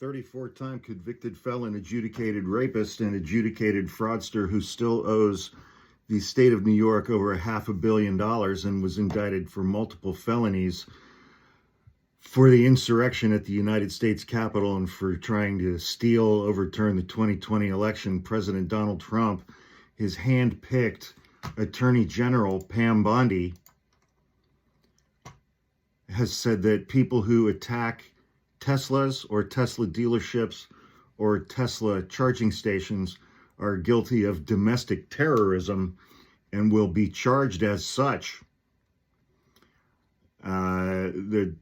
34-time convicted felon, adjudicated rapist, and adjudicated fraudster who still owes the state of New York over $500 million and was indicted for multiple felonies for the insurrection at the United States Capitol and for trying to overturn the 2020 election. President Donald Trump, his hand-picked Attorney General Pam Bondi, has said that people who attack Teslas or Tesla dealerships or Tesla charging stations are guilty of domestic terrorism and will be charged as such. The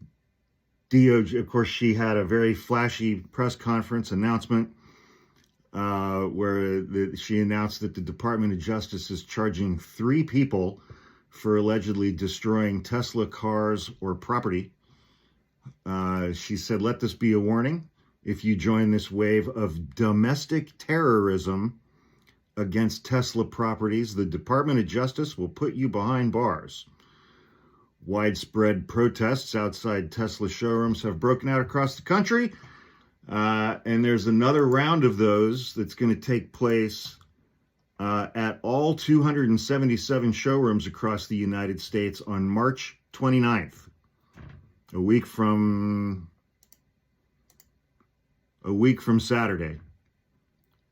DOJ, of course, she had a very flashy press conference announcement where she announced that the Department of Justice is charging 3 people for allegedly destroying Tesla cars or property. She said, "Let this be a warning. If you join this wave of domestic terrorism against Tesla properties, the Department of Justice will put you behind bars." Widespread protests outside Tesla showrooms have broken out across the country, and there's another round of those that's going to take place at all 277 showrooms across the United States on March 29th, a week from Saturday.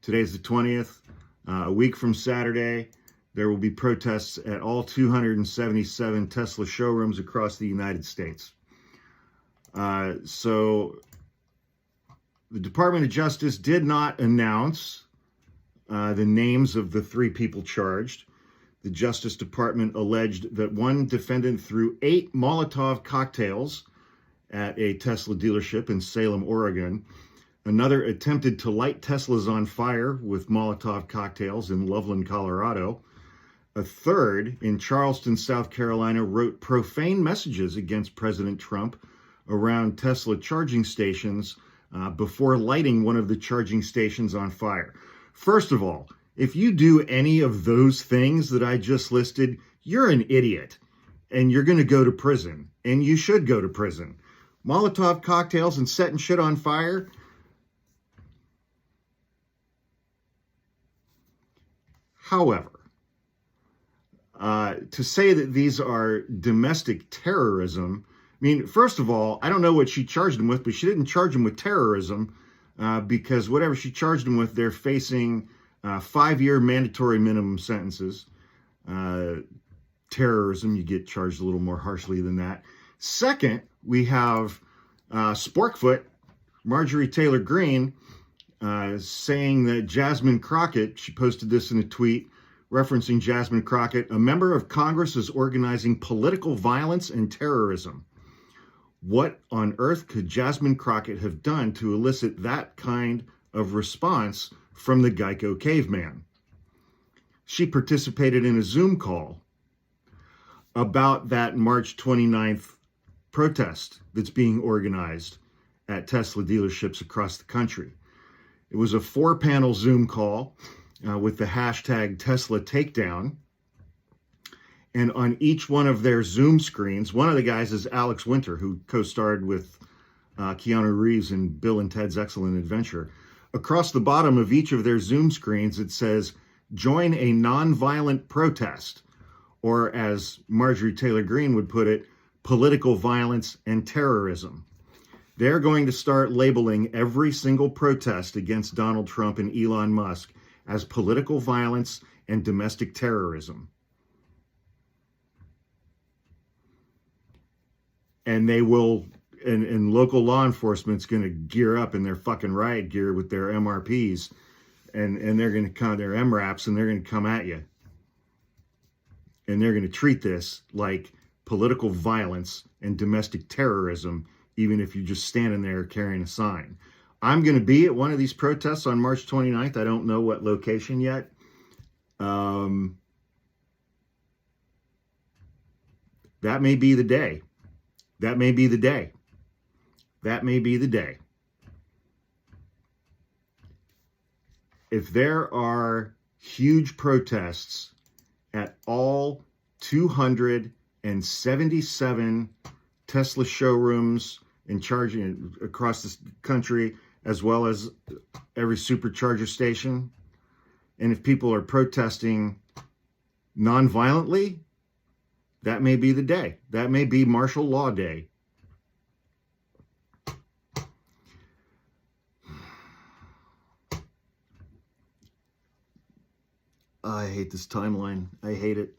Today's the 20th. A week from Saturday, there will be protests at all 277 Tesla showrooms across the United States. So the Department of Justice did not announce the names of the 3 people charged. The Justice Department alleged that one defendant threw 8 Molotov cocktails at a Tesla dealership in Salem, Oregon. Another attempted to light Teslas on fire with Molotov cocktails in Loveland, Colorado. A third in Charleston, South Carolina, wrote profane messages against President Trump around Tesla charging stations before lighting one of the charging stations on fire. First of all, if you do any of those things that I just listed, you're an idiot and you're going to go to prison, and you should go to prison. Molotov cocktails and setting shit on fire. However, to say that these are domestic terrorism, I mean, first of all, I don't know what she charged them with, but she didn't charge them with terrorism because whatever she charged them with, they're facing 5-year mandatory minimum sentences. Terrorism, you get charged a little more harshly than that. Second, we have Sporkfoot, Marjorie Taylor Greene, saying that Jasmine Crockett, she posted this in a tweet referencing Jasmine Crockett, a member of Congress is organizing political violence and terrorism. What on earth could Jasmine Crockett have done to elicit that kind of response from the Geico caveman? She participated in a Zoom call about that March 29th protest that's being organized at Tesla dealerships across the country. It was a 4-panel Zoom call with the hashtag Tesla Takedown. And on each one of their Zoom screens, one of the guys is Alex Winter, who co-starred with Keanu Reeves in Bill and Ted's Excellent Adventure. Across the bottom of each of their Zoom screens, it says, "Join a nonviolent protest," or as Marjorie Taylor Greene would put it, political violence and terrorism. They're going to start labeling every single protest against Donald Trump and Elon Musk as political violence and domestic terrorism. And they will, and local law enforcement's going to gear up in their fucking riot gear with their MRPs, and they're going to come, their MRAPs, and they're going to come at you. And they're going to treat this like political violence and domestic terrorism, even if you're just standing there carrying a sign. I'm going to be at one of these protests on March 29th. I don't know what location yet. That may be the day. That may be the day. That may be the day. If there are huge protests at all 277 Tesla showrooms and charging across the country, as well as every supercharger station. And if people are protesting non-violently, that may be the day. That may be martial law day. I hate this timeline. I hate it.